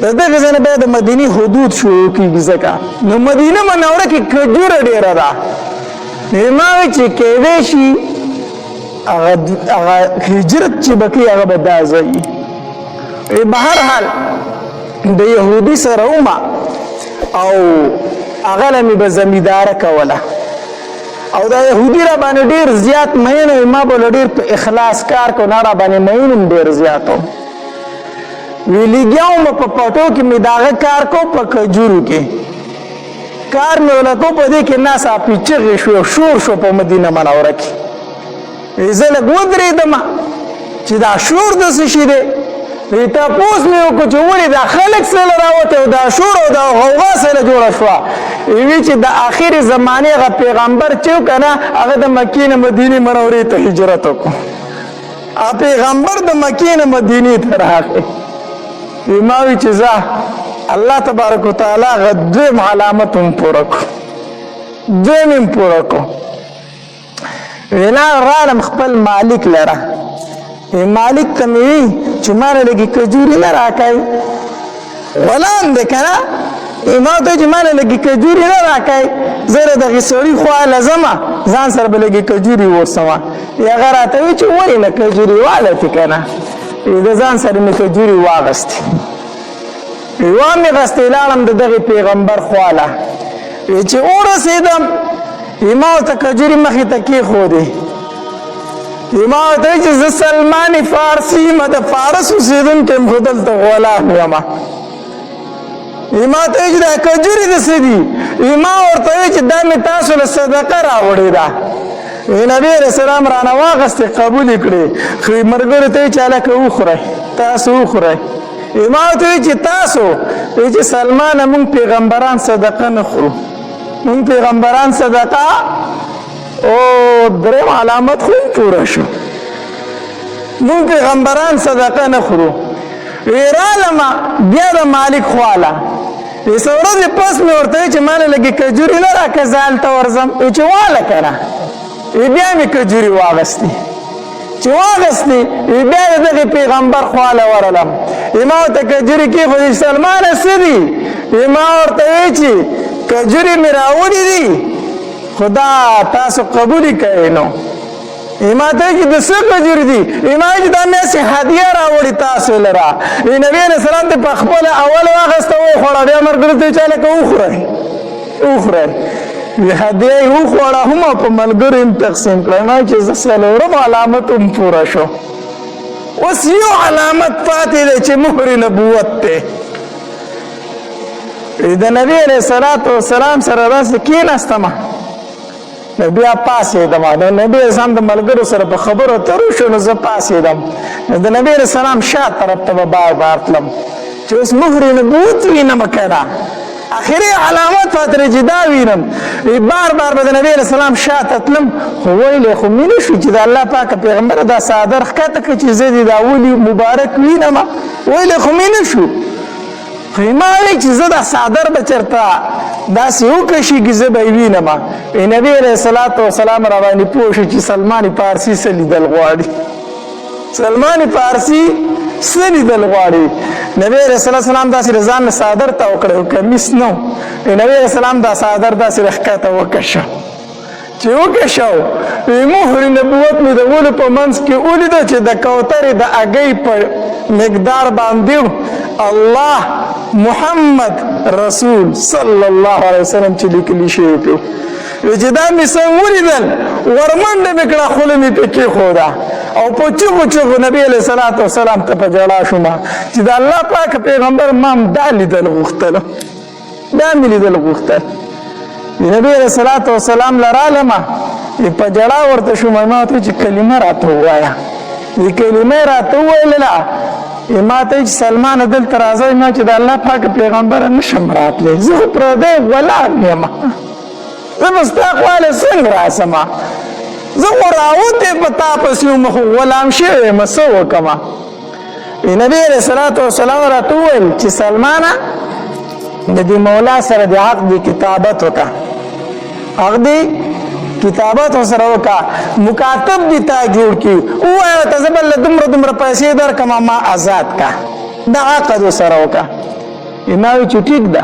د دغه ځای نه بیا د مدینې حدود شروع کېږي ځکه نو مدینه منوره کې کجوره ډېره ده. ما وایي چې کېدای شي هغه هجرت چې به کوي هغه به دا ځای وي. بهرحال د یهودي سره ومه او هغه له مې به زمینداره کوله او دا یهودي را باندې ډېر زیات مین وي. ما به له ډېر په اخلاص کار کو نه را باندې مین هم ډېر زیات و. وی لګیا وم په پټو کې مې د هغه کار کو په کجورو کې کار مې وله کو په دې کې ناڅاپي چغې شو شور شو په مدینه منوره کې. زه لږ ودرېدم چې دا شور د څه شي دی. تپوس مې وکړو چې ولې دا خلک سره راوته او دا شور او دا غوغا سره جوړه شوه. وی چې د آخر زمانې هغه پیغمبر چې و که نه هغه د مکې نه مدینې منورې ته هجرت وکړو. پیغمبر د مکې نه مدینې ته راغی. ما وی چې زه الله تبارک وتعالی هغه دویم علامت هم پوره کړو دویم هم پوره کړو. وینا راړم خپل مالک لره. مالک ته مې وي چې ما نه لږې کجورې نه راکوي غلام دی که نه. ما ته چې ما نه لږې کجورې نه راکوي زه د دغې سړي خوا له ځمه ځان سره به لږې کجورې وورسمه. هغه راته وي چې ولې نه کجورې والتې که نه. د ځان سره مې کجورې واغستې مې غستې لاړم د دغې پیغمبر خواله. چې ورسېدم ما ورته کجورې مخې ته کېښودې. ما ورته وایي چې زه سلمان فارسي یم د فارس اوسېدونکی یم خو دلته غلام یم. ما ته وایي چې دا کجورې د څه دي. ما ورته وایي چې دا مې تاسو له صدقه راوړې ده. نبی علیه السلام رانه واغستې قبول یې کړې. ملګرو ته وایي چې هلکه وخورئ تاسو وخورئ. ما ورته وایي چې تاسو وایي چې سلمانه مونږ پیغمبران صدقه نه خورو مونږ پیغمبران صدقه او دریم علامت خو پوره شو مونږ پیغمبران صدقه نه خورو. رالمه بیا د مالک خواله څه ورځې پس مې ورته وایي چې ما نه لږې کجورې نه راکړه زه هلته ورځم. چې واله که نه بیا مې کجورې واغستې. چې واغستې بیا د دغې پیغمبر خواله ورغلم. ما ورته کجورې کېښودې چې سلمانه څه دي. ما ورته وایي چې کجورې مې راوړي دي خو دا تاسو قبولې کوئ نو. ما ته وایي چې د څه کجورې دي. ما وایي چې دا مې هسې هدیه راوړي تاسو لره. نبي علیه السلام ته په خپله اول واغسته وخوړه بیا ملګرو ته یې چې هلکه وخورئ وخورئ. هدیه یې وخوړه هم او په ملګرو یې تقسیم کړه. ما وایي چې زه څلورم علامت هم پوره شو. اوس یو علامت پاتې دی چې مهر نبوت دی. د نبی علیه السلام سره داسې کېناستمه بیا پاڅېدم. د نبي علیه السلام د ملګرو سره په خبرو اترو شو نو زه پاڅېدم. د نبي علیه السلام شا طرف ته به بار بار تلم چې اوس مهر نبوت وینم که نه. آخري علامت پاتې چې دا وینم. بار بار به د نبي علیه السلام شاته تلم خو ویلی خو مې نه شو چې د الله پاکه پیغمبره دا څادر ښکته کړه چې زه دې دا ولي مبارک وینم. ویلی خو مې نه شو. خو ما وایي چې زه دا څادر به چېرته داسې وکشېږي زه به یې وینم. نبي علیه السلام را باندې پوه شو چې سلمان فارسي څه لیدل غواړي. سلمان فارسي څه لیدل غواړي. نبی علیه السلام داسې د ځان نه څادر تاو کړی و کمیس نه و. نبی علیه السلام دا څادر داسې راښکته وکشه چې وکشه مهر نبوت مې د ولو په منځ کې ولیده چې د کوترې د هګۍ په مقدار باندې الله محمد رسول صلی الله علیه وسلم چې لیکلي شوي پې چې دا مې څه ولیدل ورمنډه مې کړه خوله مې پې کېښوده او په چغو چغو نبی علیه السلام ته په ژړا شومه چې د الله پاک پیغمبر ما هم دا لیدل غوښتل دا مې لیدل غوښتل. نبی علیه السلام له رالمه په ژړا ورته شومه. ما ورته چې کلمه راته ووایه. کلمه یې راته وویلله. ما ته چې سلمانه دلته راځئ. ما چې د الله پاک پیغمبره نه شم راتلی زه خو پردی غلام یم. زه به ستا خواله څنګه راسم. زه خو راوتې په تا پسې وم خو غلام شوی یم څه وکړمه. نبي علیه السلام راته وویل چې سلمانه د دې مولا سره د عقد کتابت وکړه. عقد کتابت ورسره وکړه. مکاتب دې تا جوړ کړي. ووایه ورته زه به له دومره پیسې درکړم ما آزاد کړه. دا عقد ورسره وکړه. ما وی چې ټیک ده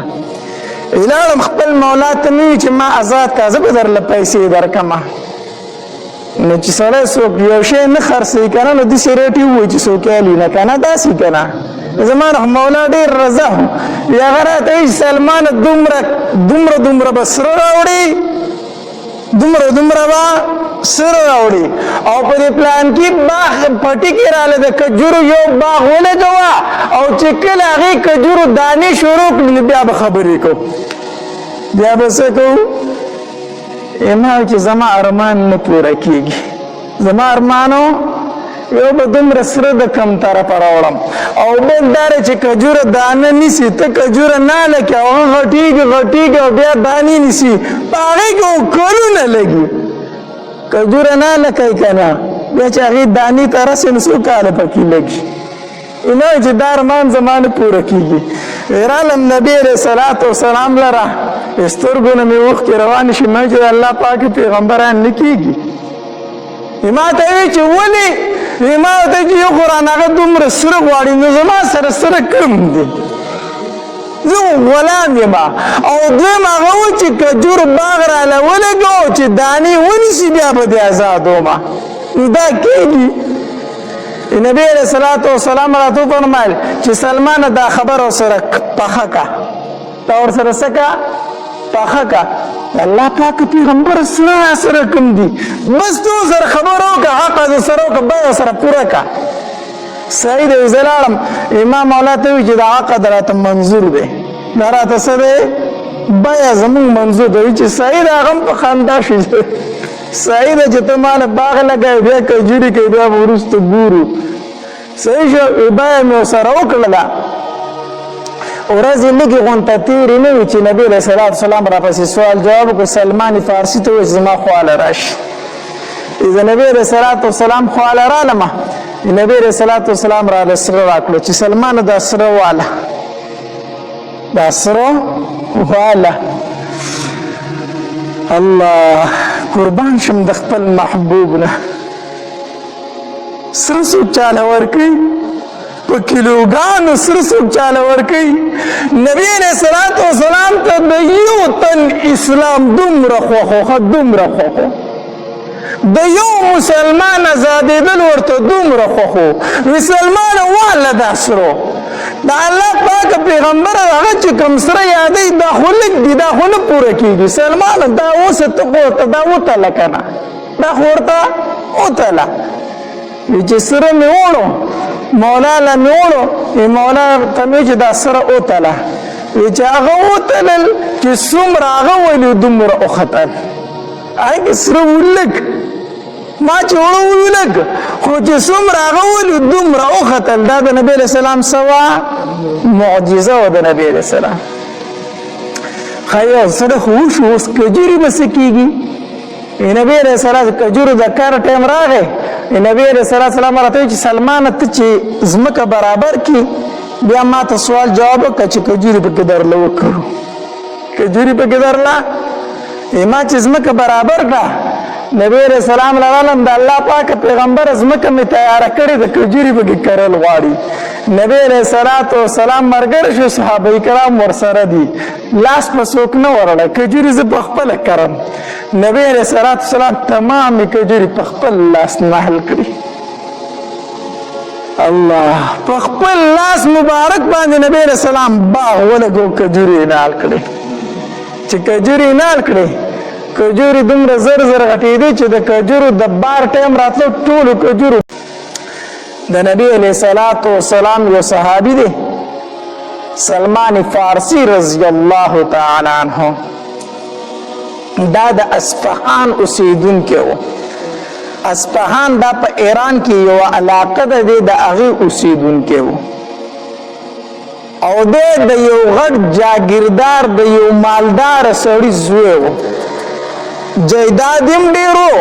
لاړم خپل مولا ته مې چې ما آزاد کا زه به درله پیسې درکمه نو چې سړی څوک یو شی نه خرڅوي که نه نو داسې ریټ یې ووایي چې څوک یې نه که نه داسې که نه زما مولا ډېر رضا و هغه راته وایي سلمانه دومره به سره راوړي دومره به سره راوړي او په دې پلان کې باغ پټي کې راله د کجورو یو باغ ولګوه او چې کله هغې کجورو دانې شروع کړي بیا به خبرې کوو بیا به څه کوو ما چې زما ارمان نه پوره کېږي زما ارمانو یو به دومره سره د کم طرفه راوړم او بل دا دی چې کجوره دانه نیسي ته کجوره ناله کې او هغه غټېږي او بیا دانې نیسي په هغې کې کلونه لګي کجوره ناله کوي که نه بیا چې هغې دانې ته رسې نو څو کاله پکې لګي نو چې دا ارمان زما نه پوره کېږي رالم نبي علیه صلات وسلام لره سترګو نه مې اوښکې روانې شي ما چې د الله پاک پیغمبران نه کېږي ما ته وی چې ولې ما ورته چې یو قرآن هغه دومره سره غواړي نو زما سره سره کم دی زه غلام یم او دویم هغه و چې کجور باغ راله ولګو چې دانې ونیسي بیا به دې ازادومه نو دا کېږي نبی علیه صلات وسلام راته وفرمایل چې سلمانه دا خبره ورسره پخه که دا ورسره څه که پخه که الله پاک پیغمبر سره کم دي بس تو سره خبره وکړه حق د سره وکړه بیه سره پوره که صحیح دی زه لاړم امام مولا ته وایي چې دا عقد راته منظور دی دا راته څه دی بیه زمونږ منظور دی چې صحیح دی هغه هم په خندا شي صحیح ده چې ته ماله باغ لګوې بیا کجوري کوي بیا به وروسته ګورو صحیح شو بیه مې ورسره وکړله ورځې لږې غونته تېرې نه وي چې نبي علیه صلات وسلام راپسې سوال جواب وکړو سلمان فارسي ته وایي چې زما خواله راشي د نبي علیه صلات وسلام خواله رالمه نبي علیه صلات وسلام راله سره راکړو چې سلمانه دا سره واله الله قربان شم د خپل محبوب نه سره څوک چاله ورکوي په کیلوګانو سره څوک چاله ورکوي نبي علیه صلات وسلام ته د یو تن اسلام دومره خوښ د یو مسلمان ازادېدل ورته دومره خوښ و مسلمانه واله دا سرو د الله پاک پیغمبر هغه چې کوم سره یادوي دا خو لږ دي دا خو نه پوره کېږي سلمانه دا اوس ته ورته دا وتله که نه دا خو ورته وتله چې سره مې وړو مولا له مې وړو مولا ته مې چې دا سره وتله چې هغه وتلل چې څومره هغه ولي دومره وختل هغې سره ولږ ما چې وړو ولږ خو چې څومره هغه ولي دومره وختل دا د نبي علیه السلام سوا معجزه وه د نبي علیه السلام ښایي یو سره خو وشو اوس کجوري به څه کېږي نبي علیه السلام کجورو د کار ټایم راغی نبي علیه السلام راته وایي چې سلمانه ته چې ځمکه برابر کړي بیا ما ته سوال جواب وکړه چې کجوري پکې درله وکړو کجوري پکې درله ما چې ځمکه برابر کړه نبی علیه السلام لرالم د الله پاک پیغمبر ځمکه مې تیاره کړې د کجوري پکې کرل غواړي نبی علیه صلات وسلام ملګری شو صحابه کرام ورسره دي لاس په څوک نه وروړی کجوري زه په خپله کرم نبی علیه صلات وسلام تمامې کجوري په خپل لاس نحل کړي الله په خپل لاس مبارک باندې نبی علیه السلام باغ ولګو کجوري نحل کړي چې کجوري نحل کړي کجوري دومره زر غټېدې چې د کجورو د بار ټایم راتلو ټولو کجورو د نبی علیه صلات وسلام یو صحابي دی سلمان فارسی رضی الله تعالی عنه دا د اصفهان اوسیدونکی و اصفهان دا په ایران کې یو علاقه ده د هغې اوسیدونکی و او د یو غټ جاګیردار د یو مالدار سړي زوی و جیداد هم ډېرو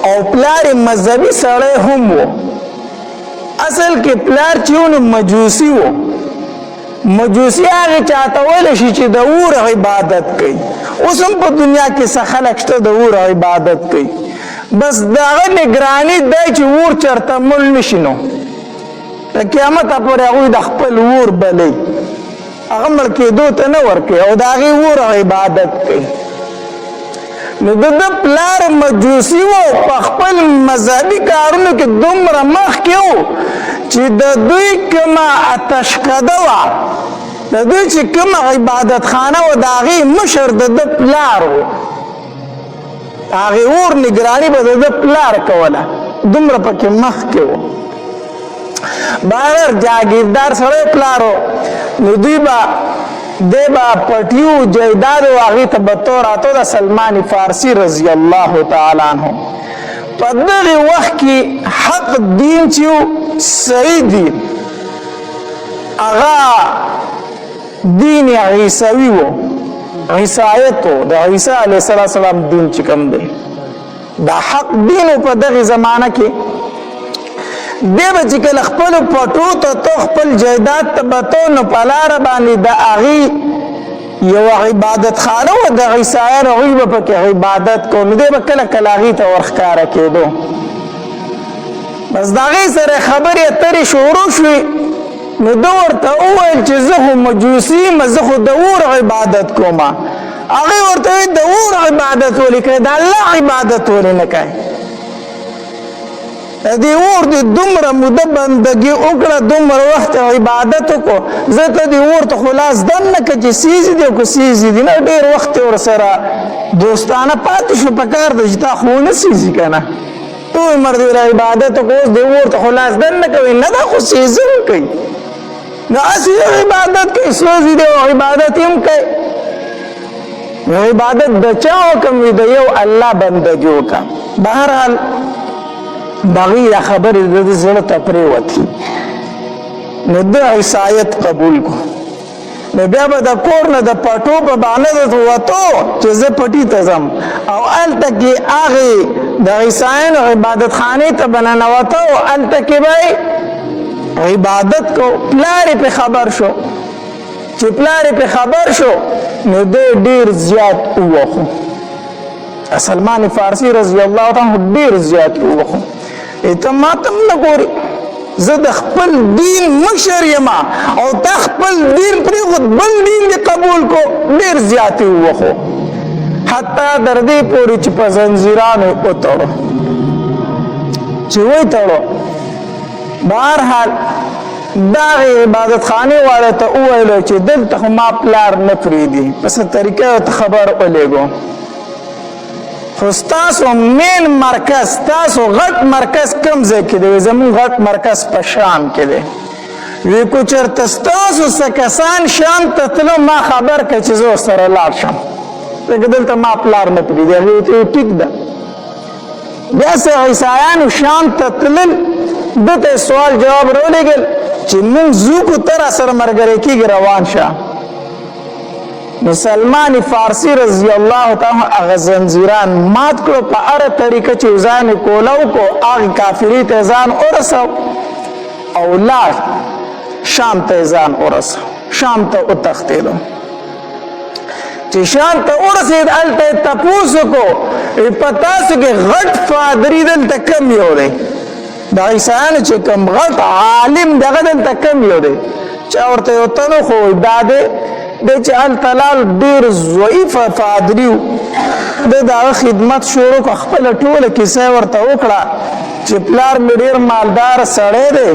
او پلار یې مذهبي سړی هم و اصل کې پلار چې و نو مجوسي و مجوسي هغې چاته ویلی شي چې د اور عبادت کوي اوس هم په دنیا کې څه خلک شته د اور عبادت کوي بس د هغه نګراني دی چې اور چېرته مړ نه شي نو د قیامته پورې هغوی د خپل اور بلی هغه مړ کېدو ته نه ورکوي او د هغې ور عبادت کوي. نو د ده پلار مجوسي و په خپل مذهبي کارونو کې دومره مخکې و چې د دوی کومه اتشکده وه، د دوی چې کومه عبادت خانه و د هغې مشر د ده پلار و، هغې اور نګراني به د ده پلار کوله، دومره پکې مخکې و. بهر جاګیردار سړی پلار و، نو دوی به دی به پټیو جایداد و هغې ته به تو راتو د سلمان فارسي رضی الله تعالی عنه په دغې وخت کې حق دین چې و صحیح دین هغه دین عیسوي و، عیسایت و، د عیسی علیه السلام دین چې کوم دی دا حق دین و. په دغې زمانه کې دی به چې کله خپلو پټو ته تو خپل جایداد ته به تو نو په لاره باندې د هغې یوه عبادت خانه وه د عیسایانو، هغوی به پکې عبادت کو، نو دی به کله کله هغې ته ورښکاره کېدو. بس د هغې سره خبرې اترې شروع شوې، نو ده ورته وویل چې زه خو مجوسي یم، زه خو د اور عبادت کوم. هغې ورته ویل د اور عبادت ولې کوې، د الله عبادت ولې نه کوې؟ د اور د دومره موده بندګي وکړه، دومره وخت عبادت وکړو، زه ته د اور ته خو لاس دم نه کړه چې سیزې دي او که سیزې دي نه، ډېر وخت یې ورسره دوستانه پاتې شو، په کار ده چې تا خو ونه سیزي که نه، ټول عمر دې عبادت وکړو، اوس د اور ته خو لاس دم نه کوي، نه دا خو سیزه هم کوي، نو هسې عبادت کوي، سوزي دی او عبادت هم کوي. نو عبادت د چا حکم وي؟ د یو الله بندګي وکړه. بهرحال دغې دا خبرې د ده زړه ته پرېوتې، نو ده عیسایت قبول کړو. نو بیا به د کور نه د پټو په بهانه درته وتو چې زه پټي ته ځم، او هلته کې هغې د عیسایانو عبادت خانې ته به ننوته او هلته کې به عبادت کو. پلار یې پې خبر شو، چې پلار یې پې خبر شو نو دی ډېر زیات ووخو. سلمان فارسي رضی الله عنه ډېر زیات ووخو، ته ما ته هم نه ګورې، زه د خپل دین مشر یم او تا خپل دین پرېښود بل دین دې قبول کو. ډېر زیات یې ووخو، حتی تر دې پورې چې په زنځیرانو یې وتړو، چې وتړو. بهرحال دغې عبادت خانې والا ته وویلو چې دلته خو ما پلار نه پرېږدي، په څه طریقه ورته خبر ولېږو، خو ستاسو مین مرکز، ستاسو غټ مرکز کوم ځای کې دی؟ زموږ غټ مرکز په شام کې دی. وی کو چېرته ستاسو څه کسان شام ته تلو ما خبر کړه چې زه ورسره لاړ شم، ځکه دلته ما پلار نه پرېږدي. هغې ورته ویل ټیک ده. بیا څه عیسایانو شام ته تلل، ده ته سوال جواب راولېږل چې موږ ځو که ته راسره ملګری کېږي روان شه. نو سلمان فارسي رضی الله تعالی هغه زنځیران مات کړو، په هره طریقه چې ځان یې کوله وکړو، هغې کافري ته ځان ورسو او لاړ شام ته یې ځان ورسو، شام ته وتښتېدو. چې شام ته ورسېد هلته یې تپوس وکړو په تاسو کې غټ پادري دلته کم یو دی؟ د عیسایانو چې کوم غټ عالم دغه دلته کم یو دی؟ چا ورته یو تن وښوی دا دی چې هلته لاړ، ډېر ضعیفه پادري و. ده د هغه خدمت شروع کړه، خپله ټوله کیسه یې ورته وکړه چې پلار مې ډېر مالدار سړی دی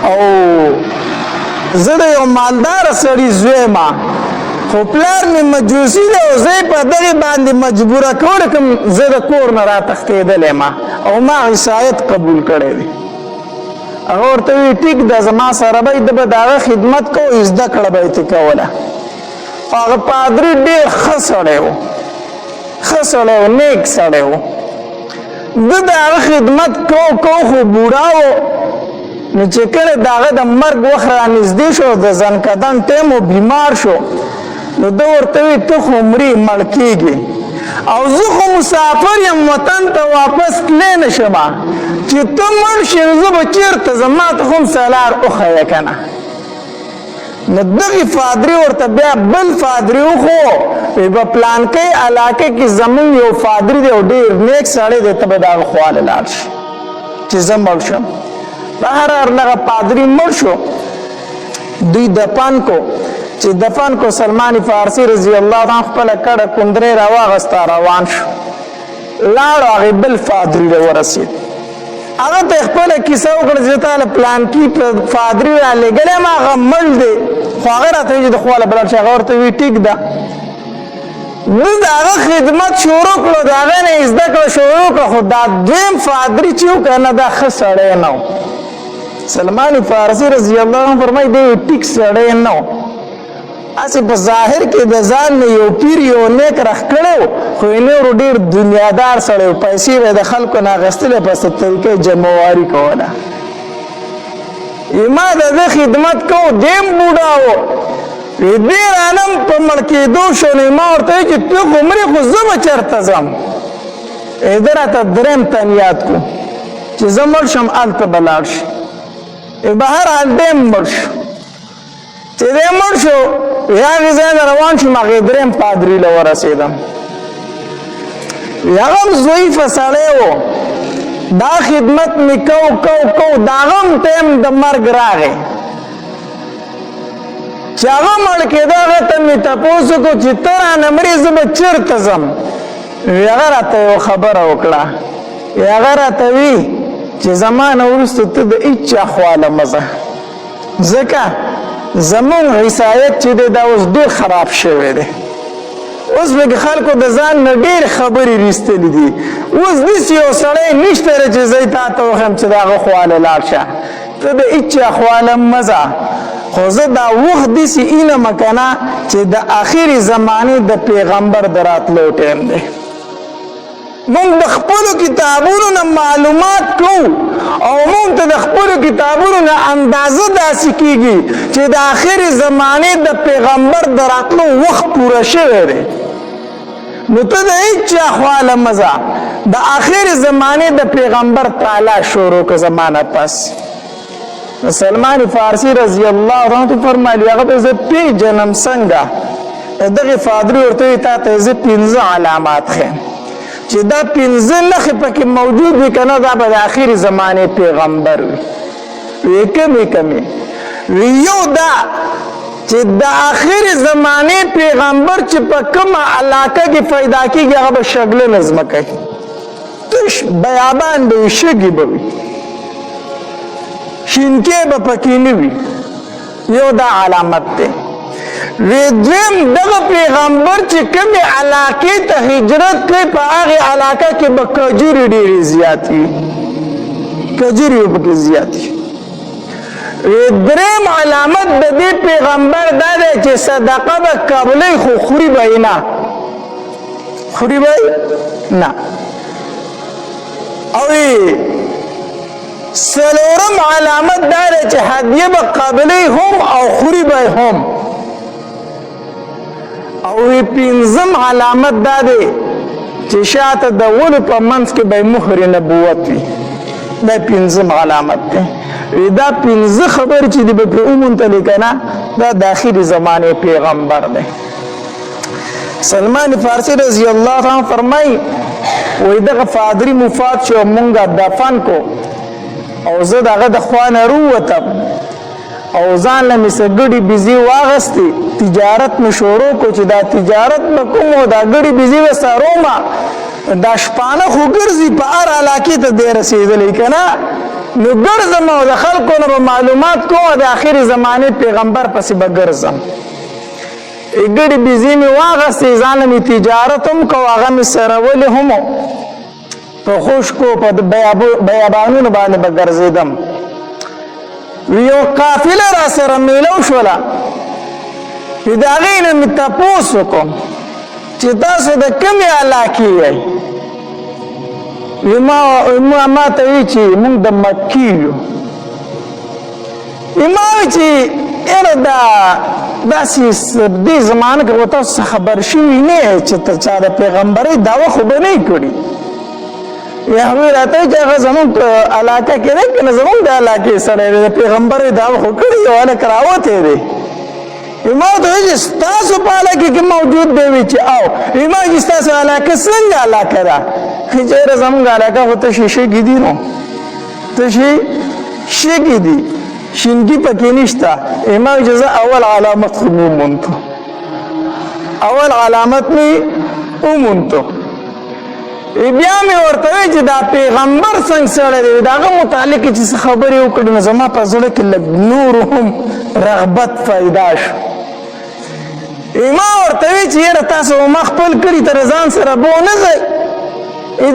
او زه د یو مالدار سړي زوی یم، خو پلار مې مجوسي دی او زه یې په دغې باندې مجبوره کولی کوم، زه د کور نه راتښتېدلی یم او ما عیسایت قبول کړی دی. هغه ورته وی ټیک ده، زما سره به ده به د هغه خدمت کوو، زده کړه به یې ترې کوله. خو هغه پادري ډېر ښه سړی و، ښه سړی و، نیک سړی و. ده د هغه خدمت کو خو بوډا و. نو چې کله د هغه د مرګ وخت رانږدې شو، د ځنکدن ټیم و، بیمار شو، نو ده ورته وی ته خو مرې مړ کېږي او زه خو مسافر یم، وطن ته واپس تللی نه شم، چې ته مړ شې نو زه به چېرته ځم، ما ته خو هم څه لار وښیه که نه. نو دغې پادري ورته بیا بل پادري وښو، وی په پلانکۍ علاقې کې زمونږ یو پادري دی او ډېر نیک سړی دی، ته به د هغه خواله لاړ شي چې زه مړ شم. بهرحال دغه پادري مړ شو، دوی دفن کو. چې دفن کو سلمان فارسی رضی الله عنه خپل کړه کندرې راواغسته روان شو لاړ هغه بل فادری له ورسید هغه ته خپل کیسه وکړه چې تعالی پلان کې فادری را لګلې ما غمل دی خو هغه راته چې د خواله بل شي هغه ورته وی ټیک ده نو داغه خدمت شروع کړو داغه نه زده کړو شروع کړو خو دا دویم فادری چې وکنه دا ښه سړی نه سلمان فارسی رضی الله عنه فرمایي دی ټیک سړی نه اسی په ظاهر کې د ځان نه یو پیر یو نیک راخکړو خو یې نور ډیر دنیادار سړی پیسې د خلکو نه غستلې په ست طریقې جمعواري کوله ما د خدمت کو دیم بوډاو دې رانم په ملکېدو شو نه ما ورته چې ته عمرې خو زه به چېرته ځم ادې راته درېم تن یاد کو چې زه مړ شم هلته به لاړ شي بهرحال دیم مړ شو چې دې مړ شو هغې ځای نه روان شوم هغې درېم پادري له ورسېدم هغه هم ضعیفه سړی و دا خدمت مې کو د هغه هم ټایم د مرګ راغی چې هغه مړ کېده هغه ته مې تپوس وکړو چې ته رانه مرې زه به چېرته ځم هغه راته یوه خبره وکړه هغه راته وي چې زما نه وروسته ته د هېچا خواله مه ځه ځکه زمونږ عیسایت چې دی دا اوس ډېر خراب شوی دی اوس پکې خلکو د ځان نه ډېرې خبرې رېستلي دي اوس داسې یو سړی نشته دی چې زه یې تا ته وښیم چې د هغه خواله لاړ شه ته د هېچا خواله مه ځه خو زه دا وخت داسې اینمه که نه چې د آخرې زمانې د پیغمبر د راتلو ټایم دی مونږ د خپلو کتابونو نه معلومات کوو او مونږ ته د خپلو کتابونو نه اندازه داسې کېږي چې د آخرې زمانې د پیغمبر د راتلو وخت پوره شوی دی نو ته د هېچا خواله مه ځه د آخرې زمانې د پیغمبر تعالی شروع که زمانه پس سلمان فارسی رضی الله عنه فرمایي هغه ته زه پیژنم څنګه دغه فادری ورته تا ته زه 15 علامات ښیم چې دا 15 نښې پکې موجود وي که نه دا به د آخرې زمانې پیغمبر وي کمې یو دا چې د آخرې زمانې پیغمبر چې په کومه علاقه کې پیدا کېږي هغه به شګلنه ځمکه وي تش بیابان به وي شګې به وي شینکې به پکې نه وي یو دا علامت دی دویم دغه پیغمبر چې کومې علاقې ته هجرت کوي په هغې علاقه کې به کجورې ډېرې زیات وي کجورې به پکې زیات وي درېیم علامت د دې پیغمبر دا دی چې صدقه به قبلوي خو خوري به یې نه خوري به یې نه او څلورم علامت دا دی چې هدیه به قبلوي هم او خوري به هم او پنځم علامت دا دی چې شاته د ولو په منځ کې به مهر نبوت وي دا پنځم علامت دی دا 15 خبر چې دی په اومنتلی کنه دا د اخري زمانه پیغمبر دی سلمان فارسی رضی الله عنه فرمای وای دغه فادری مفات شو مونږه دفن کو او زه دغه د خوانه روتم او ځان له مسګړي بيزي واغستي تجارت مې شروع کو چې دا تجارت به کوم دا ګړي بيزي وساروما دا شپانه خو ګرځي په هر علاقه ته دی رسیدلې کنه نو ګرځم او د خلکو نه معلومات کوم د اخري زمانه پیغمبر پسې به ګرځم ګړي بيزي مې واغستي ځان له تجارت هم کو هغه مې سره ولې هم په خوش کو په بیابانونو باندې به ګرځیدم یو قافله را سره میلو شوله د هغې نه مې تپوس وکړم چې تاسو د کومې علاقې یئ ما ته وایي چې موږ د مکې یو ما وایي چې یاره داسې دې زمانه کې تاسو خبر شوي نه یې چې ته چا د پیغمبرۍ دعوه خو به نه یې کړي یا هغوی راته چې هغه زمونږ په علاقه کې دی که نه زمونږ د علاقې سړی دی د پیغمبرۍ دعوه خو کړي یو هلک راوتی دی ما ورته وایي چې ستاسو په علاقې کې موجود دی وي چې او ما چې ستاسو علاقه څنګه علاقه ده چې یاره زمونږ علاقه خو تشې شګې دي نو تشې شګې دي شینګي پکې نشته. ما اجازه اول علامت خو ومونته، اول علامت می ومونته. بیا مې ورته وی چې دا پیغمبر څنګه سره دی، داغه متعلق چې خبرې وکړې نو زما په زړه کې لږ نور هم رغبت پیدا شو. ما ورته وی چې یاره تاسو ما خپل کړي تر ځان سره بو نه ځئ.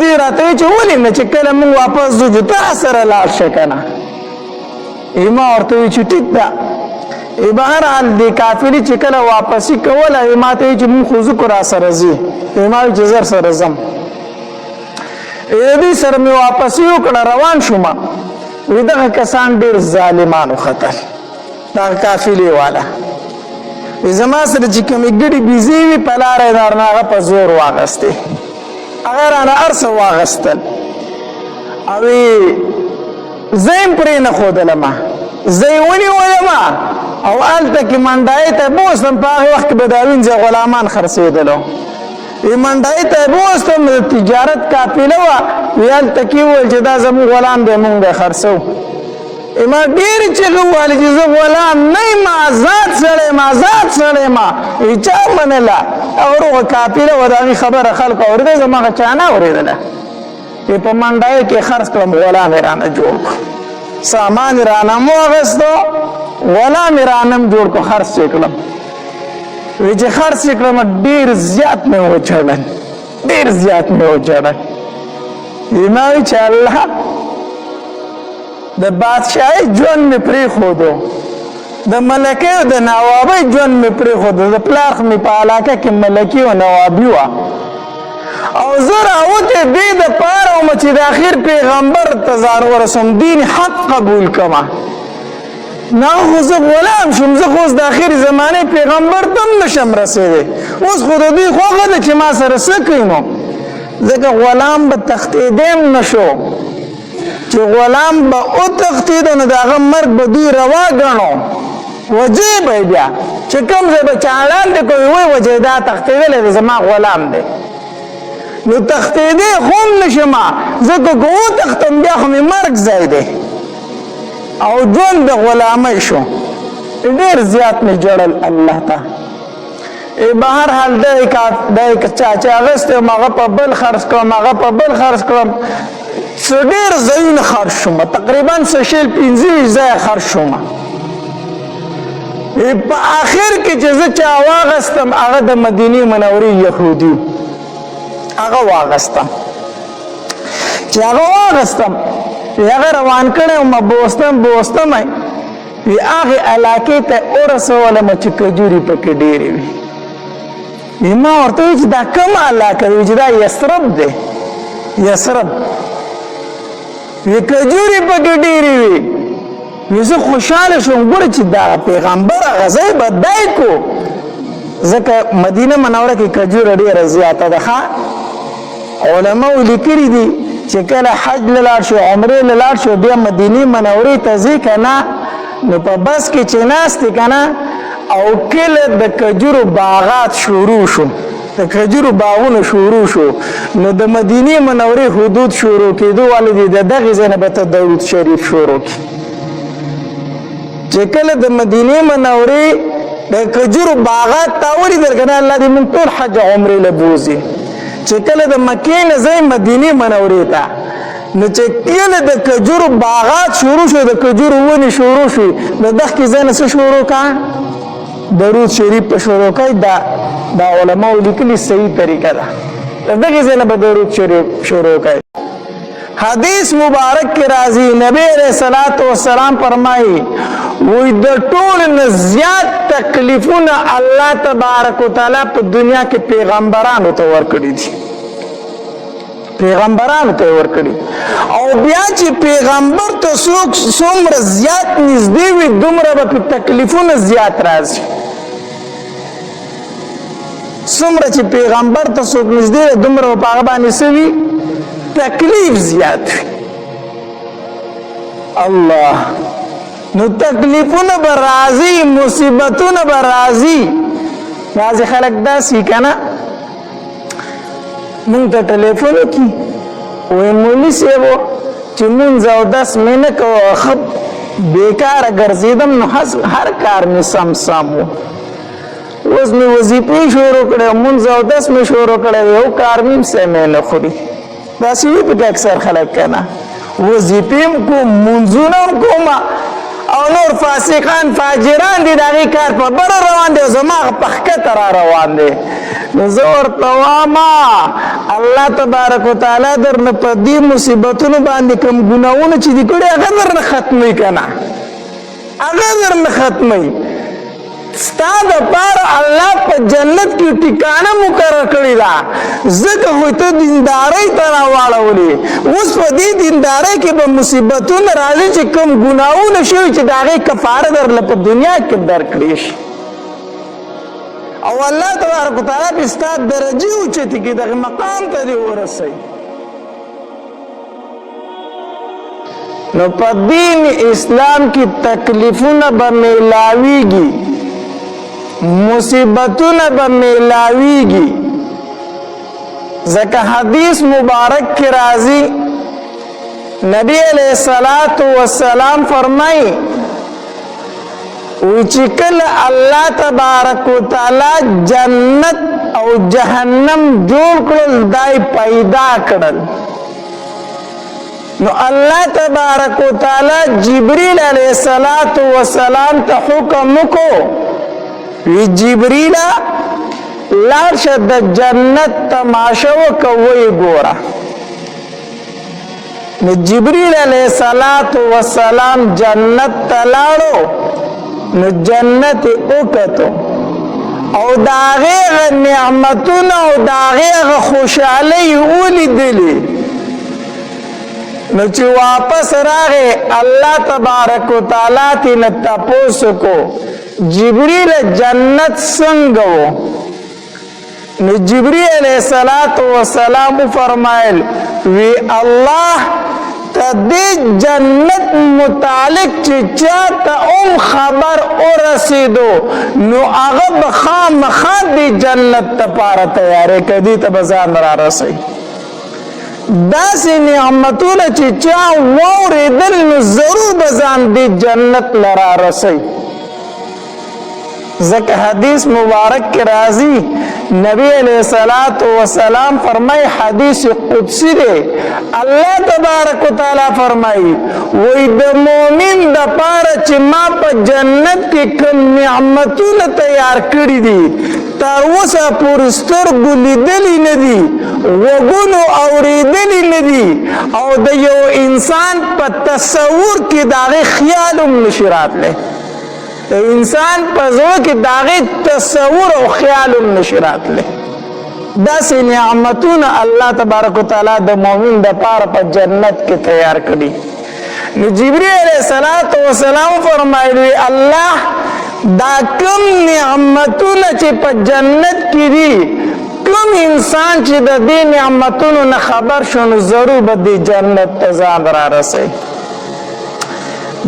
دې راته وی چې ولې نه، چې کله موږ واپس ځو تا سره لاړ شه که نه. ما ورته وی چې ټیک ده. بهرحال دې کافرې چې کله واپسي کوله ما ته وی چې موږ خو ځکو را سره ځي. ما وی چې زر سره ځم. دې سره مې واپسي وکړه، روان شوم. وی دغه کسان ډېر ظالمان وختل، دغه قافلې والا. زما سره چې کومې ګډې بیزې وي په لاره یې درنه هغه په زور واغستې، هغه رانه هر څه واغستل. او زه یې پرې نه ښودلمه، زه یې ونیولمه او هلته کې منډایي ته بوستم. په هغې وخت کې به دا وینځه غلامان خرڅېدلو. منډایي ته یې بوستم، د تجارت قافله وه. وی هلته کې وویل چې دا زموږ غلام دی، موږ به یې خرڅوو. ما ډېرې چغې ووهلې چې زه غلام نه یم، آزاد سړی یم، آزاد سړی یم. چا منله؟ هغه قافله وه، د هغې خبره خلکو اورېده، زما هغه چا نه اورېدله. په منډایو کې خرڅ کړم، غلام یې رانه جوړ کړو، سامان یې رانه مو اخېستو، غلام یې رانه م جوړ کړو، خرڅ یې کړم. وی چې خرڅ یې کړم ډېر زیات مې وچړل، ډېر زیات مې وچړل. ما وی چې الله د بادشاهي ژوند مې پرېښودو، د ملکۍ او د نوابۍ ژوند مې پرېښودو. د پلار مې په علاقه کې ملکي او نوابي وه، او زه راوتې دې دپاره وم چې د اخر پیغمبر ته ځان ورسوم، دین حق قبول کړمه. نه خو زه غلام شوم، زه خو اوس د اخر زمانې پیغمبر ته هم نشم رسېدی. اوس خو د دوی خوښه ده چې ما سره څه کوي نو. ځکه غلام به تښتېدی هم نه شو، چې غلام به وتښتېده نو د هغه مرګ به دوی روا ګڼو، وجې به یې بیا چې کوم ځای به چاړان دی کوي وایي وجې دا تښتېدلی دی زما غلام دی. نو تښتېدی خو هم نه شمه، ځکه که وتښتم بیا خو مې مرګ ځای دی او ژوند د غلامۍ شو. ډېر زیات مې جړل الله ته. بهرحال دی چا چې اخیستی وم هغه په بل خرڅ کړم، هغه په بل خرڅ کړم. څه ډېر ځایونه خرڅ شوم، تقریبا څه شل 15 ځایه خرڅ شوم. په آخر کې چې زه چا واغستم هغه د مدینې منورې یهودي هغه واغستم. چې هغه واغستم هغه روان کړی وم، بوستم وی هغې علاقې ته ورسولم چې کجورې پکې ډېرې وي. ما ورته وی چې دا کومه علاقه وي؟ چې دا یثرب دی، یثرب. وی کجورې پکې ډېرې وي. وی زه خوشحاله شوم، ګوره چې دا پیغمبر هغه ځای به دی کو، ځکه مدینه منوره کې کجوره ډېره زیاته ده. ښه علماو لیکلي دي چې کله حج له لاړ شو، عمرې له لاړ شو، بیا مدینې منورې ته ځې که نه، نو په بس کې چې ناستې که نه، او کله د کجورو باغات شروع شو، د کجورو باغونه شروع شو، نو د مدینې منورې حدود شروع کېدو والې دي، د دغې ځای نه به ته درود شریف شروع کړي. چې کله د مدینې منورې د کجورو باغات تا ولیدل که نه، الله دې موږ ټول حج عمرې له بوځي. چې کله د مکې نه ځئ مدینې منورې ته، نو چې کله د کجورو باغات شروع شو، د کجورو ونې شروع شوې، د دغې ځای نه څه شروع کړه؟ درود شریف په شروع کوي. دا علماو لیکلي صحیح طریقه ده، د دغې ځای نه به درود شریف شروع کوي. حدیث مبارک کې راځي، نبی علیہ الصلوۃ والسلام فرمایي وی د ټول نه زیات تکلیفونه الله تبارک وتعالی په دنیا کې پیغمبرانو ته ورکړي دي، پیغمبرانو ته ورکړي. او بیا چې پیغمبر ته څوک څومره زیات نږدې وي دومره به په تکلیفونه زیات راځي. څومره چې پیغمبر ته څوک نږدې وي دومره به په هغه باندې څه وي؟ تکلیف زیات وي. الله نو تکلیفونه به راځي، مصیبتونه به راځي. بعضې خلک داسې که نه مونږ ته ټلیفون وکړي وایي مولي صاحب چې مونځ او دس مې نه کوه، ښه بیکاره ګرځېدم نو هر کار مې سم سم و. اوس مې وظیفې شروع کړې، مونځ اودس مې شروع کړی، یو کار مې هم سمې نه خوري. داسې وي پکې اکثر خلک که نه، وظیفې هم کوم، مونځونه هم کوم، او نور فاسقان فاجران دي د هغې کار په بره روان دی او زما په ښکته را روان دی. نو زه ورته وایم الله تبارک وتعالی درنه په دې مصیبتونو باندې کوم ګناهونه چې دي کړي هغه درنه ختموي که نه، هغه درنه ختموي. ستا دپاره الله په جنت کې ټکانه مقرر کړې ده، ځکه خو ته دیندارۍ ته راواړولې. اوس په دې دیندارۍ کې به مصیبتونه راځي چې کوم ګناهونه شوي چې د هغې کفاره درله په دنیا کې درکړې شي، او الله تبارک وتعالی به ستا درجې اوچتې کړي، دغه مقام ته دې ورسوي. نو په دین اسلام کې تکلیفونه به میلاویږي، مصیبتونه به میلاویږي، ځکه حدیث مبارک کې راځي نبی علیہ الصلوۃ والسلام فرمایي چې کله الله تبارک وتعالی جنت او جهنم جوړ کړل، دای پیدا کړل، نو الله تبارک وتعالی جبرئیل علیہ الصلوۃ والسلام ته حکم وکړو، وی جبرئیل لاړ شه د جنت تماشا وکوي ګوره. نو جبرئیل علیہ الصلوۃ والسلام جنت ته لاړو، نو جنت وکتو او د هغې نعمتونه او د هغې خوشحالۍ ولیدلې. نو چې واپس راغی الله تبارک وتعالی ترنه تپوس وکړو جبرئیل جنت څنګه و؟ نو جبرئیل علیہ السلام فرمایل وی الله ته دې جنت متعلق چې چاته خبر ورسېدو نو هغه به خامخا دې جنت دپاره تیارې کړي، دې ته به ځان را رسوي. داسې نعمتونه چې چا واورېدل نو ضرور به ځان دې جنت له را رسوي. ځکه حدیث مبارک کې راځي نبی علیہ الصلوۃ والسلام فرمای حدیث قدسی دی، الله تبارک وتعالی فرمای وای د مؤمن د پاره چې ما په جنت کې کوم نعمتونه تیار کړی دي تر اوسه پورې سترګو لیدلي نه دي، وګونو اورېدلي نه دي، او د یو انسان په تصور کې د هغې خیال هم نشي راتلی، د انسان په زړه کې د هغې تصور او خیال هم نشي راتلی. داسې نعمتونه الله تبارک وتعالی د مؤمن دپاره په جنت کې تیار کړي. نو جبرئیل علیہ السلام فرمایلي الله دا کوم نعمتونه چې په جنت کې دي، کوم انسان چې د دې نعمتونو نه خبر شو نو ضرور به دې جنت ته ځان را رسوي.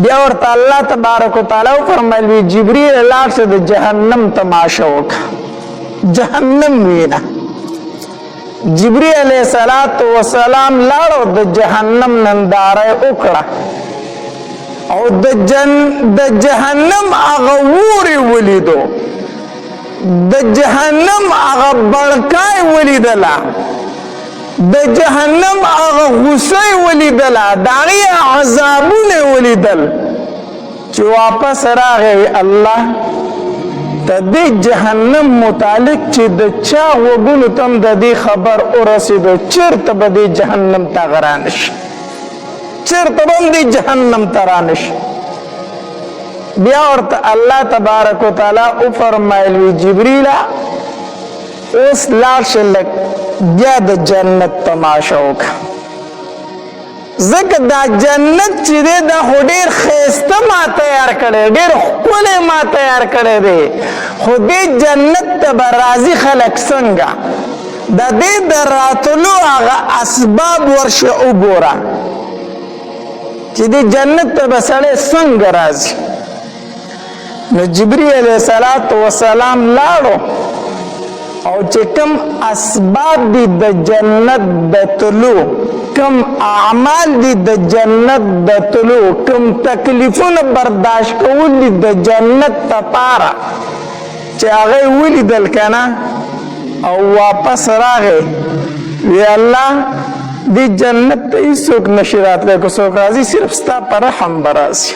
بیا ورته الله تبارک وتعالی فرمایل وی جبرئیل لاړ شه د جهنم تماشا وکړه، جهنم وینه. جبرئیل علیہ السلام لاړو د جهنم ننداره وکړه او د جهنم هغه وورې ولیدو، د جهنم هغه بړکای ولیدله، د جهنم هغه غصه ولیدله، د هغې عذابونه ولیدل. چې واپس راغی الله ته دې جهنم متعلق چې د چا وګونو ته هم د دې خبر ورسېدو چېرته به دې جهنم ته هغه رانشي، چېرته به هم دې جهنم ته رانشي. بیا ورته الله تبارک وتعالی وفرمایل وی جبرئیله اوس لاړ شه لږ بیا د جنت تماشا وکړه، ځکه دا جنت چې دی دا خو ډېر ښایسته ما تیار کړی، ډېر ښکلی ما تیار کړی دی، خو دې جنت ته به راځي خلک څنګه؟ د دې د راتلو هغه اسباب ورشه وګوره چې دې جنت ته به سړی څنګه راځي. نو جبرئیل علیہ السلام لاړو او چې کوم اسباب دي د جنت د طلوع، کوم اعمال دي د جنت د طلوع، کوم تکلیفونه برداشت کول دي د جنت لپاره چې هغه ولیدل کنه او واپس راغی وی الله دی جنت ته هیڅوک نشي راتلی، که څوک راځي صرف ستا په رحم به راشي.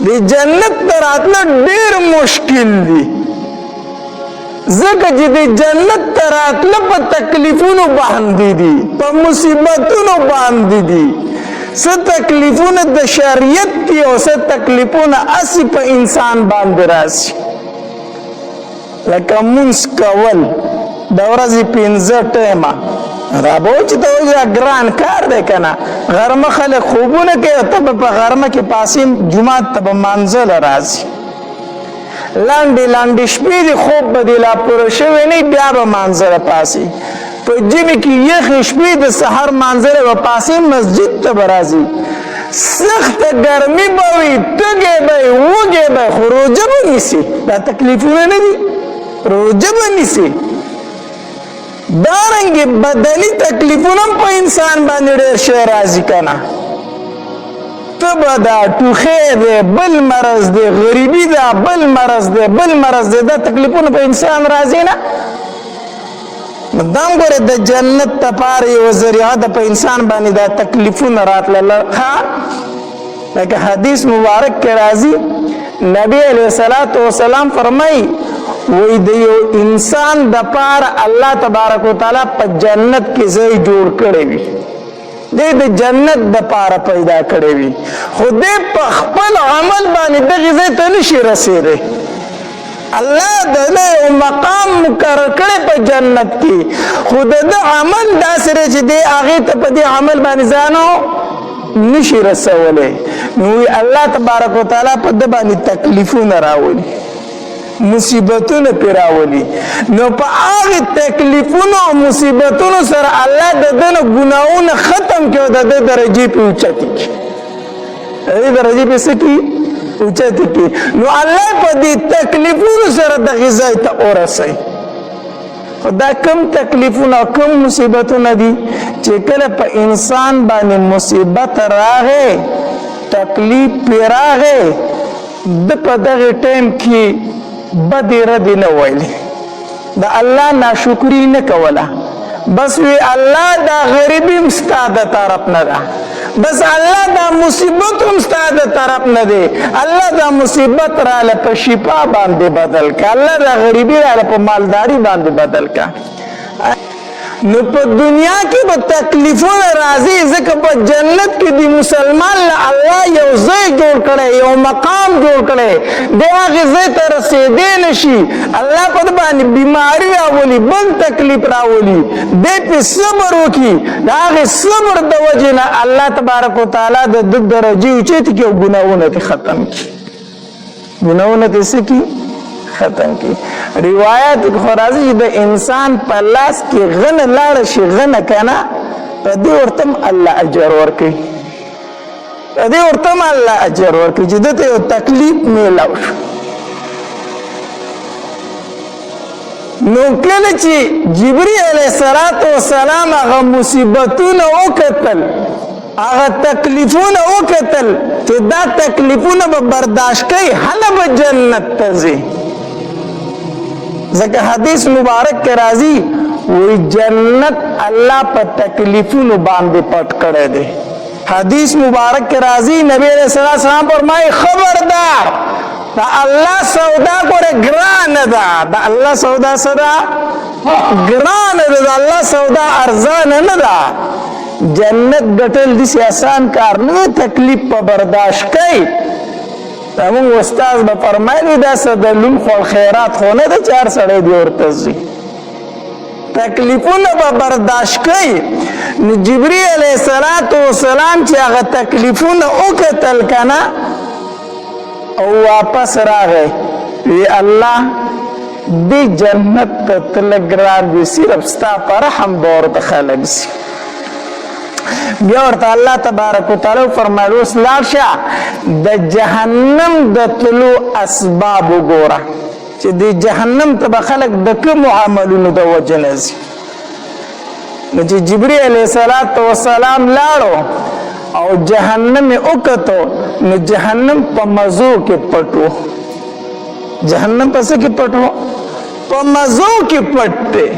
دی جنت ته راتله ډېر مشکل دي، ځکه چې د جنت ته راتله په تکلیفونو باندې دي، په مصیبتونو باندې دي. څه تکلیفونه د شریعت دي او څه تکلیفونه هسې په انسان باندې راشي، لکه مونځ کول د ورځې 5 ټیمه رابو چې ته وایي ګران کار دی که نه. غرمه خلک خوبونه کوي، ته به په غرمه کې پاسې جومات ته به مانځله راځي. لاندې لاندې شپې دي، خوب به دې لا پوره شوی نه بیا به مانځله پاسې. په ژمي کې یخې شپې د سحر مانځله به پاسې مسجد ته به راځي. سخته ګرمي به وي، تږی به وي، وږی به وي، خو روژه به نیسي. دا تکلیفونه نه دي، روژه به نیسي. دارنګې بدني تکلیفونه هم په انسان باندې ډېر شی راځي که نه. تبه ده، ټوخی دی، بل مرض دی، غریبي ده، بل مرض دی، بل مرض دی، دا تکلیفونه په انسان راځي نه. دا هم ګورې د جنت دپاره یوه ذریعه ده په انسان باندې دا تکلیفونه راتلله. لکه حدیث مبارک کې راځي، نبی علیه السلام فرمایي وی د یو انسان د پاره الله تبارک وتعالی په جنت کې ځای جوړ کړی وي، دی د جنت د پاره پیدا کړی وي، خو دی په خپل عمل باندې دغې ځای ته نشي رسېدی. الله د ده یو مقام مقرر کړی په جنت کې، خو د ده عمل داسې دی چې دی هغې ته په دې عمل باندې ځانو نشي رسولی. نو الله تبارک وتعالی په ده باندې تکلیفونه راولي، مصیبتونه پی راولي. نو په هغې تکلیفونو او مصیبتونو سره الله د ده نه ګناهونه ختم کړي او د ده درجې پې اوچتې کړي، د دې درجې پې څه کړي؟ اوچتې کړي. نو الله په دې تکلیفونو سره دغې ځای ته ورسوي. خو دا کم تکلیفونه او کم مصیبتونه دي چې کله په انسان باندې مصیبت راغی، تکلیف پې راغی، د په دغې ټایم کې بدې ردې نه ویلې، د الله ناشکري نه کوله، بس وی الله دا غریبي هم ستا د طرف نه ده، بس الله دا مصیبت هم ستا د طرف نه دی، الله دا مصیبت راله په شفا باندې بدل که، الله دا غریبي راله په مالداري باندې بدل که. نو په دنیا کې به تکلیفونه راځي، ځکه په جنت کې د مسلمان له الله یو ځای جوړ کړی، یو مقام جوړ کړی، دی هغې ځای ته رسېدی نه شي. الله په ده باندې بیماري راولي، بل تکلیف راولي، دی پې صبر وکړي، د هغې صبر د وجې نه الله تبارک وتعالی د ده درجې اوچتې کړي او ګناهونه ترې ختم کړي، ګناهونه ترې څه کړي؟ ختم کی. روایت خو راځي چې د انسان په لاس کې غنه لاړه شي، غنه کنه په دې ورته الله اجر ورکوي، په دې ورته الله اجر ورکوي چې دته یو تکلیف میلاو شو. نو کله چې جبرئیل علیه السلام هغه مصیبتونه وکتل، هغه تکلیفونه وکتل چې دا تکلیفونه به برداشت کوي، هله به جنت ته ځي. ځکه حدیث مبارک کې راځي وی جنت الله په تکلیفونو باندې پټ کړی دی. حدیث مبارک کې راځي نبی علیہ السلام فرمایي خبردار دا الله سودا ګوره ګرانه ده، دا الله سودا سره ګرانه ده، دا الله سودا ارزانه نه ده. جنت ګټل داسې آسان کار نه دی، تکلیف په برداشت کوي. زموږ استاد به فرمایي داسې د لون خو خیرات خو نه ده چې هر سړی دې ورته ځي، تکلیفونه به برداشت کوي. نو جبرئیل علیه السلام چې هغه تکلیفونه وکتل که نه او واپس راغی وی الله دې جنت ته تله ګران دي، صرف ستا په رحم به ورته خلک ځي. بیا ورته الله تبارک وتعالی فرمایي اوس لاړ شه د جهنم د تلو اسباب وګوره چې د جهنم ته به خلک د کومو عملونو د وجه نه ځي. نو چې جبرئیل علیه السلام لاړو او جهنم یې وکتو نو جهنم په مزو کې پټو. جهنم په څه کې پټو؟ په مزو کې پټ دی.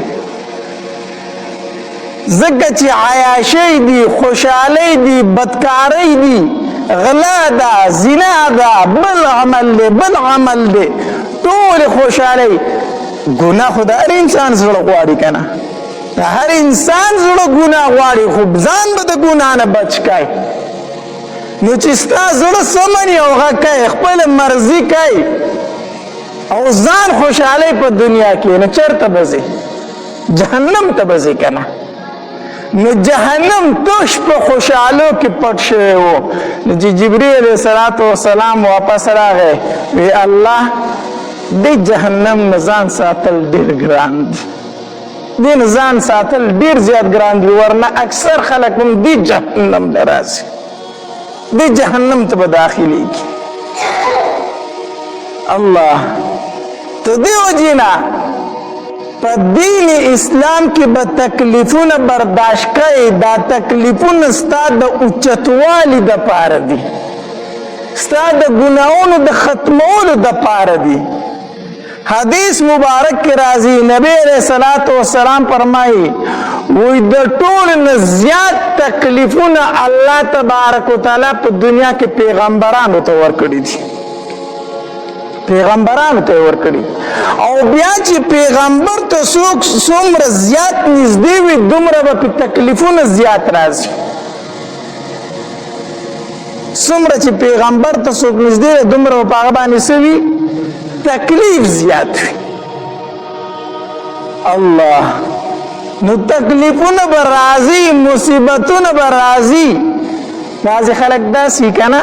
ځکه چې عیاشۍ دي، خوشحالۍ دي، بدکارۍ دي، غلا ده، زنا ده، بل عمل دی، ټول خوشحالۍ. ګناه خو د هر انسان زړه غواړي که نه؟ د هر انسان زړه ګناه غواړي، خو ځان به د ګناه نه بچ کړي. نو چې ستا زړه سمني او هغه کوي، خپله مرضي کوي او ځان خوشحالۍ په دنیا کې، نو چېرته به ځې؟ جهنم ته به ځې که نه؟ نو جهنم توش په خوشحالو کې پټ شوی و. نو چې جبرئیل علیه السلام واپس راغی وی الله د جهنم نه ځان ساتل ډېر ګران دي، دې نه ځان ساتل ډېر زیات ګران دي، ورنه اکثر خلک هم دې جهنم ته راځي، دې جهنم ته به داخلېږي. الله ته دې وجې نه په دین اسلام کې به تکلیفونه برداشت کوي. دا تکلیفونه ستا د اوچتوالي دپاره دي، ستا د ګناهونو د ختمولو دپاره دي. حدیث مبارک کې راځي، نبی علیہ السلام فرمایي وی د ټولو نه زیات تکلیفونه الله تبارک وتعالی په دنیا کې پیغمبرانو ته ورکړي دي، پیغمبرانو ته ورکړي. او بیا چې پیغمبر ته څوک څومره زیات نږدې وي دومره به په تکلیفونه زیات راځي. څومره چې پیغمبر ته څوک نږدې وي دومره به په هغه باندې څه وي؟ تکلیف زیات وي. الله نو تکلیفونه به راځي، مصیبتونه به راځي. بعضې خلک داسې که نه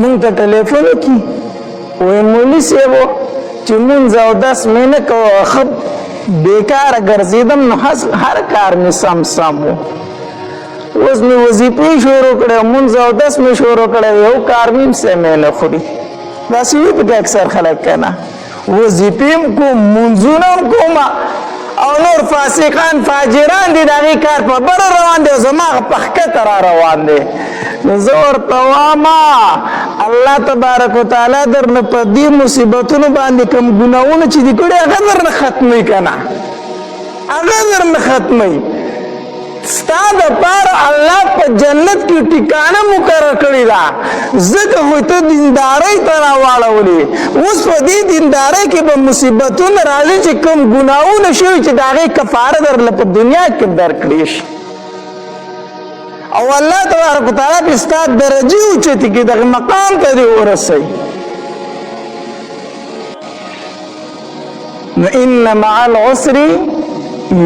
مونږ ته ټلیفون وکړي وایي مولي صاحب چې مونځ او دس مې نه کوه، ښه بېکاره ګرځېدم نو هر کار مې سم و، اوس مې وظیفې شروع کړی، مونځ او دس مې شروع کړی، یو کار مې هم څه مې نه خوري. داسې وي پکې اکثر خلک که نه، وظیفې هم کوم، مونځونه هم کوم او نور فاسقان فاجران دي د هغې کار په بره روان دی او زما هغه په ښکته را روان دی. نو زه ورته واما الله تبارک وتعالی درنه په دې مصیبتونو باندې کوم ګناهونه چې دي کړي هغه درنه ختموي که نه؟ هغه درنه ختموي. ستا دپاره الله په جنت کې ټکانه مقرر کړې ده، ځکه خو ته دیندارۍ ته راواړولې. اوس په دې دیندارۍ کې به مصیبتونه راځي چې کوم ګناهونه شوي چې د هغې کفاره درله په دنیا کې درکړې شي. او الله تبارک وتعالی په ستا درجې اوچتې کړي، دغه مقام ته دې ورسوي. نو ان مع العسر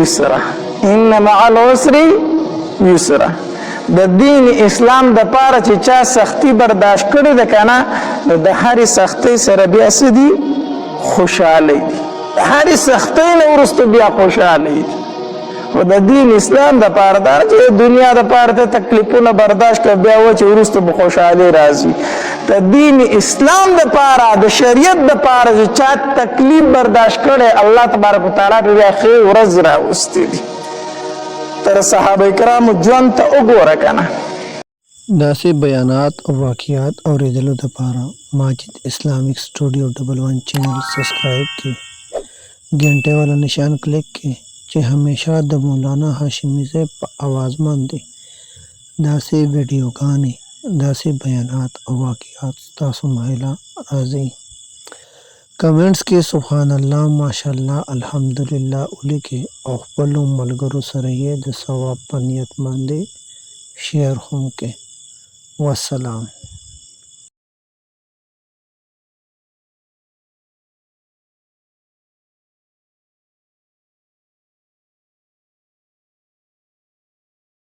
یسرا، ان مع العسر یسرا. د دین اسلام د پاره چې چا سختی برداشت کړې ده که نه، نو د هرې سختۍ سره بیا څه دي؟ خوشحالۍ دي. د هرې سختۍ نه وروسته بیا خوشحالۍ دي. خو د دین اسلام د پاره دا چې دنیا د پاره ته تکلیفونه برداشت کړه، بیا و چې وروسته به خوشحالۍ راځي. د دین اسلام د پاره، د شریعت د پاره چې چا تکلیف برداشت کړی، الله تبارک وتعالی په بیا ښې ورځ راوستې دي. تر صحابه کرامو ژوند ته وګوره که نه. داسې بیانات او واقعات اورېدلو دپاره ماجد اسلامیک سټوډیو 11 چینل سبسکرایب کړئ، घंटे वाला निशान क्लिक کړئ چې همیشه د مولانا هاشمي صاحب په आवाज باندې داسې ویډیوګانې، داسې بیانات او واقعات تاسو مهاله راځي. کمنټس کې سبحان الله، ماشاءالله، الحمدلله ولیکئ او خپلو ملګرو سره یې د ثواب په نیت باندې شیر هم کړئ. والسلام.